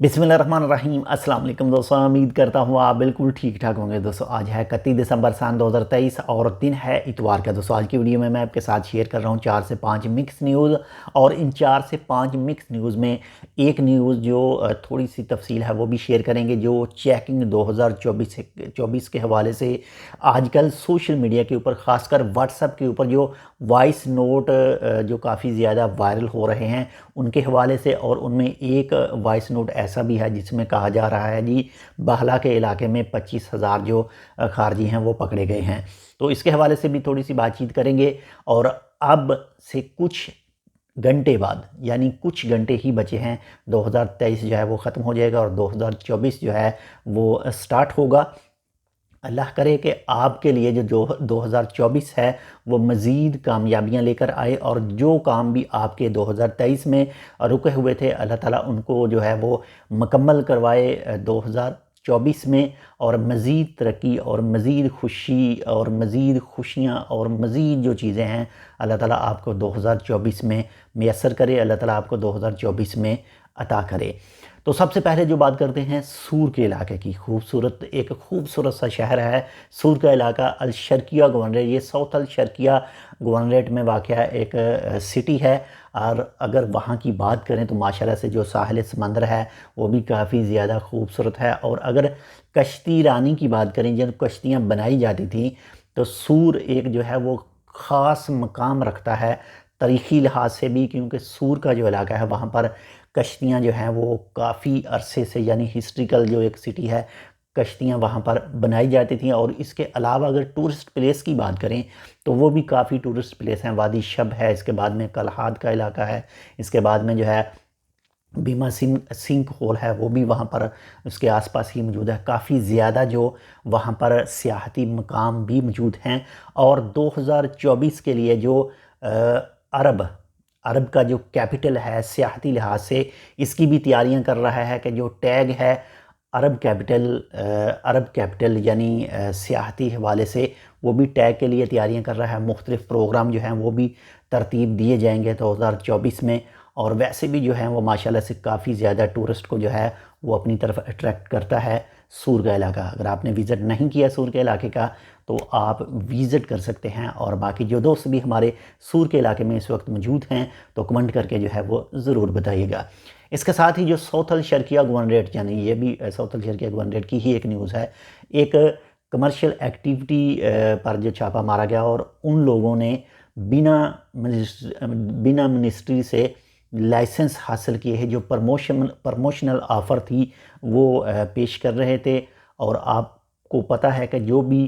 बिस्मिल्लाहिर्रहमानिर्रहीम। अस्सलाम वालेकुम दोस्तों, उम्मीद करता हूँ आप बिल्कुल ठीक ठाक होंगे। दोस्तों आज है 31 दिसंबर सन 2023 और दिन है इतवार का। दोस्तों आज की वीडियो में मैं आपके साथ शेयर कर रहा हूँ 4 से 5 मिक्स न्यूज़, और इन 4 से 5 मिक्स न्यूज़ में एक न्यूज़ जो थोड़ी सी तफसील है वो भी शेयर करेंगे, जो चेकिंग 2024 के हवाले से आजकल सोशल मीडिया के ऊपर, ख़ासकर व्हाट्सएप के ऊपर जो वॉइस नोट जो काफ़ी ज़्यादा वायरल हो रहे हैं उनके हवाले से। और उनमें एक वॉइस नोट ऐसा भी है जिसमें कहा जा रहा है जी बाहला के इलाके में 25,000 जो खारजी हैं वो पकड़े गए हैं। तो इसके हवाले से भी थोड़ी सी बातचीत करेंगे। और अब से कुछ घंटे बाद, यानी कुछ घंटे ही बचे हैं, 2023 जो है वो ख़त्म हो जाएगा और 2024 जो है वो स्टार्ट होगा। अल्लाह करे कि आपके लिए जो 2024 है वो मज़ीद कामयाबियाँ लेकर आए, और जो काम भी आपके 2023 में रुके हुए थे अल्लाह ताला उनको जो है वो मुकम्मल करवाए 2024 में। और मज़ीद तरक्की और मज़ीद खुशी और मज़ीद खुशियाँ और मज़ीद जो चीज़ें हैं अल्लाह ताला आपको 2024 में मैसर करे, अल्लाह ताला आपको 2024 में अता करे। तो सबसे पहले जो बात करते हैं सूर के इलाके की, एक खूबसूरत सा शहर है सूर का इलाका, अल शर्किया गवर्नरेट। ये साउथ अल शर्किया गवर्नरेट में वाक़या एक सिटी है। और अगर वहाँ की बात करें तो माशाल्लाह से जो साहिल समंदर है वो भी काफ़ी ज़्यादा खूबसूरत है। और अगर कश्ती रानी की बात करें, जब कश्तियाँ बनाई जाती थी, तो सूर एक जो है वो ख़ास मकाम रखता है तारीख़ी लिहाज से भी, क्योंकि सूर का जो इलाका है वहाँ पर कश्तियाँ जो हैं वो काफ़ी अरसे से, यानी हिस्ट्रिकल जो एक सिटी है, कश्तियाँ वहाँ पर बनाई जाती थी। और इसके अलावा अगर टूरिस्ट प्लेस की बात करें तो वो भी काफ़ी टूरिस्ट प्लेस हैं। वादी शब है, इसके बाद में कलहाद का इलाका है, इसके बाद में जो है बीमा सिंह होल है वो भी वहाँ पर उसके आसपास ही मौजूद है। काफ़ी ज़्यादा जो वहाँ पर सियाहती मकाम भी मौजूद हैं। और 2024 के लिए जो अरब का जो कैपिटल है सियाहती लिहाज से, इसकी भी तैयारियां कर रहा है कि जो टैग है अरब कैपिटल यानी सियाहती हवाले से, वो भी टैग के लिए तैयारियां कर रहा है। मुख्तलिफ़ प्रोग्राम जो हैं वो भी तरतीब दिए जाएंगे 2024 में। और वैसे भी जो है वो माशाल्लाह से काफ़ी ज़्यादा टूरिस्ट को जो है वो अपनी तरफ अट्रैक्ट करता है सूर का इलाका। अगर आपने विज़िट नहीं किया सूर के इलाके का तो आप विज़िट कर सकते हैं। और बाकी जो दोस्त भी हमारे सूर के इलाके में इस वक्त मौजूद हैं तो कमेंट करके जो है वो ज़रूर बताइएगा। इसके साथ ही जो साउथ अल शर्किया गवर्नरेट, यानी ये भी साउथ अल शर्किया गवर्नरेट की ही एक न्यूज़ है। एक कमर्शियल एक्टिविटी पर जो छापा मारा गया और उन लोगों ने बिना मिनिस्ट्री से लाइसेंस हासिल किए हैं, जो प्रमोशनल ऑफ़र थी वो पेश कर रहे थे। और आपको पता है कि जो भी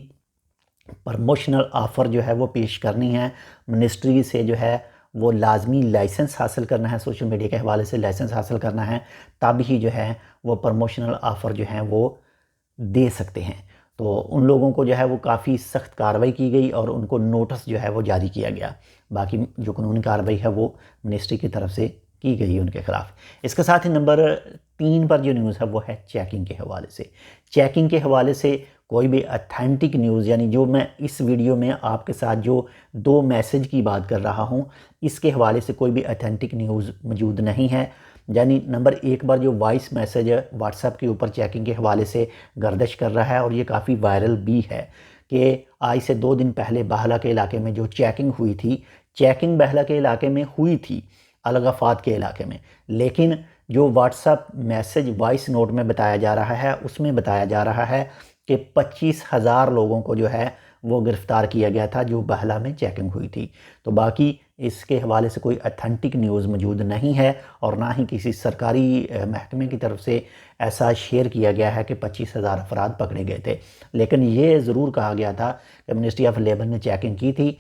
प्रमोशनल ऑफ़र जो है वो पेश करनी है मिनिस्ट्री से, जो है वो लाजमी लाइसेंस हासिल करना है, सोशल मीडिया के हवाले से लाइसेंस हासिल करना है, तब ही जो है वो प्रमोशनल ऑफ़र जो हैं वो दे सकते हैं। तो उन लोगों को जो है वो काफ़ी सख्त कार्रवाई की गई और उनको नोटिस जो है वो जारी किया गया। बाकी जो कानूनी कार्रवाई है वो मिनिस्ट्री की तरफ से की गई उनके ख़िलाफ़। इसके साथ ही नंबर 3 पर जो न्यूज़ है वो है चेकिंग के हवाले से। चेकिंग के हवाले से कोई भी अथेंटिक न्यूज़, यानी जो मैं इस वीडियो में आपके साथ जो 2 मैसेज की बात कर रहा हूँ, इसके हवाले से कोई भी अथेंटिक न्यूज़ मौजूद नहीं है। यानी नंबर 1 पर जो वॉइस मैसेज व्हाट्सएप के ऊपर चेकिंग के हवाले से गर्दिश कर रहा है, और ये काफ़ी वायरल भी है कि आज से 2 दिन पहले बाहला के इलाके में जो चेकिंग हुई थी, चेकिंग बाहला के इलाके में हुई थी, अलगफात के इलाके में, लेकिन जो व्हाट्सएप मैसेज वॉइस नोट में बताया जा रहा है उसमें बताया जा रहा है कि 25,000 लोगों को जो है वो गिरफ़्तार किया गया था जो बाहला में चेकिंग हुई थी। तो बाकी इसके हवाले से कोई अथेंटिक न्यूज़ मौजूद नहीं है, और ना ही किसी सरकारी महकमे की तरफ से ऐसा शेयर किया गया है कि 25,000 अफराद पकड़े गए थे। लेकिन ये ज़रूर कहा गया था कि मिनिस्ट्री ऑफ लेबर ने चेकिंग की थी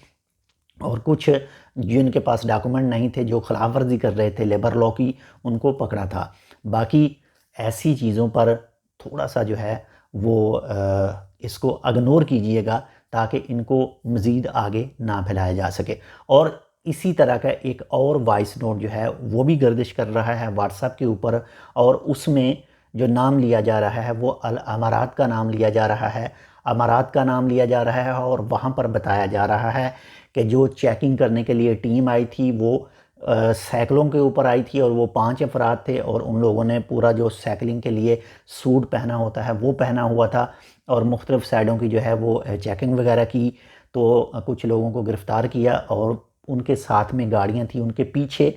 और कुछ जिनके पास डॉक्यूमेंट नहीं थे, जो खिलाफ वर्जी कर रहे थे लेबर लॉ की, उनको पकड़ा था। बाकी ऐसी चीज़ों पर थोड़ा सा जो है वो इसको इग्नोर कीजिएगा ताकि इनको मज़ीद आगे ना फैलाया जा सके। और इसी तरह का एक और वॉइस नोट जो है वो भी गर्दिश कर रहा है व्हाट्सएप के ऊपर, और उसमें जो नाम लिया जा रहा है वो अल अमारात का नाम लिया जा रहा है। अमारात का नाम लिया जा रहा है और वहाँ पर बताया जा रहा है कि जो चेकिंग करने के लिए टीम आई थी वो سائیکلوں کے اوپر آئی تھی اور وہ 5 افراد تھے اور ان لوگوں نے پورا جو سائیکلنگ کے لیے سوٹ پہنا ہوتا ہے وہ پہنا ہوا تھا اور مختلف سائیڈوں کی جو ہے وہ چیکنگ وغیرہ کی، تو کچھ لوگوں کو گرفتار کیا اور ان کے ساتھ میں گاڑیاں تھیں ان کے پیچھے،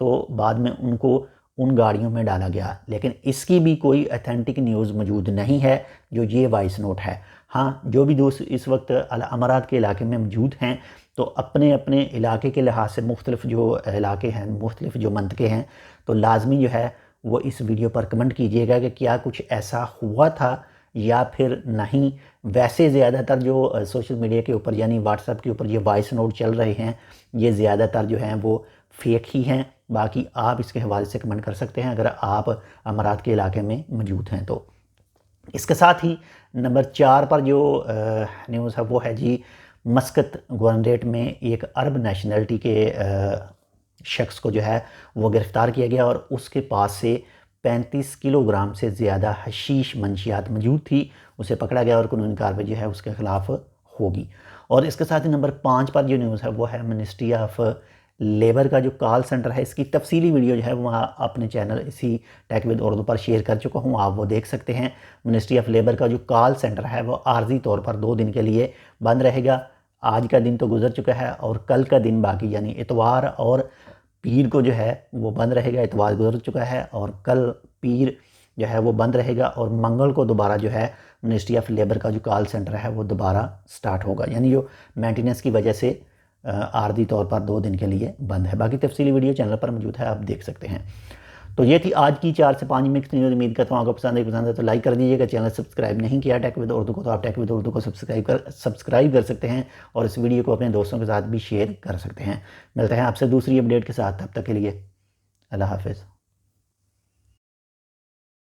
تو بعد میں ان کو ان گاڑیوں میں ڈالا گیا، لیکن اس کی بھی کوئی ایتھینٹک نیوز موجود نہیں ہے جو یہ وائس نوٹ ہے۔ ہاں، جو بھی دوست اس وقت امارات کے علاقے میں موجود ہیں تو اپنے اپنے علاقے کے لحاظ سے مختلف جو علاقے ہیں، مختلف جو منطقے ہیں، تو لازمی جو ہے وہ اس ویڈیو پر کمنٹ کیجئے گا کہ کیا کچھ ایسا ہوا تھا یا پھر نہیں۔ ویسے زیادہ تر جو سوشل میڈیا کے اوپر یعنی واٹس ایپ کے اوپر یہ وائس نوٹ چل رہے ہیں، یہ زیادہ تر جو ہیں وہ فیک ہی ہیں۔ باقی آپ اس کے حوالے سے کمنٹ کر سکتے ہیں اگر آپ امارات کے علاقے میں موجود ہیں تو۔ اس کے ساتھ ہی نمبر 4 پر جو نیوز ہے وہ ہے جی، مسقط گورنریٹ میں ایک عرب نیشنلٹی کے شخص کو جو ہے وہ گرفتار کیا گیا اور اس کے پاس سے 35 کلو گرام سے زیادہ حشیش منشیات موجود تھی، اسے پکڑا گیا اور قانونی کارروائی جو ہے اس کے خلاف ہوگی۔ اور اس کے ساتھ ہی نمبر 5 پر جو نیوز ہے وہ ہے منسٹری آف لیبر کا جو کال سنٹر ہے، اس کی تفصیلی ویڈیو جو ہے وہاں اپنے چینل اسی take with Urdu per share کر چکا ہوں، آپ وہ دیکھ سکتے ہیں۔ منسٹری آف لیبر کا جو کال سنٹر ہے وہ عارضی طور پر 2 دن کے لیے بند رہے گا۔ آج کا دن تو گزر چکا ہے اور کل کا دن باقی، یعنی اتوار اور پیر کو جو ہے وہ بند رہے گا۔ اتوار گزر چکا ہے اور کل پیر جو ہے وہ بند رہے گا اور منگل کو دوبارہ جو ہے منسٹری آف لیبر کا جو کال سنٹر ہے وہ دوبارہ سٹارٹ ہوگا، یعنی جو مینٹیننس کی وجہ سے عارضی طور پر 2 دن کے لیے بند ہے۔ باقی تفصیلی ویڈیو چینل پر موجود ہے، آپ دیکھ سکتے ہیں۔ تو یہ تھی آج کی 4 سے 5 مکس نیوز۔ امید کرتا ہوں آپ کو پسند ہے تو لائک کر دیجیے گا۔ چینل سبسکرائب نہیں کیا ٹیک ود اردو کو تو آپ ٹیک ود اردو کو سبسکرائب کر سکتے ہیں اور اس ویڈیو کو اپنے دوستوں کے ساتھ بھی شیئر کر سکتے ہیں۔ ملتے ہیں آپ سے دوسری اپڈیٹ کے ساتھ، تب تک کے لیے اللہ حافظ۔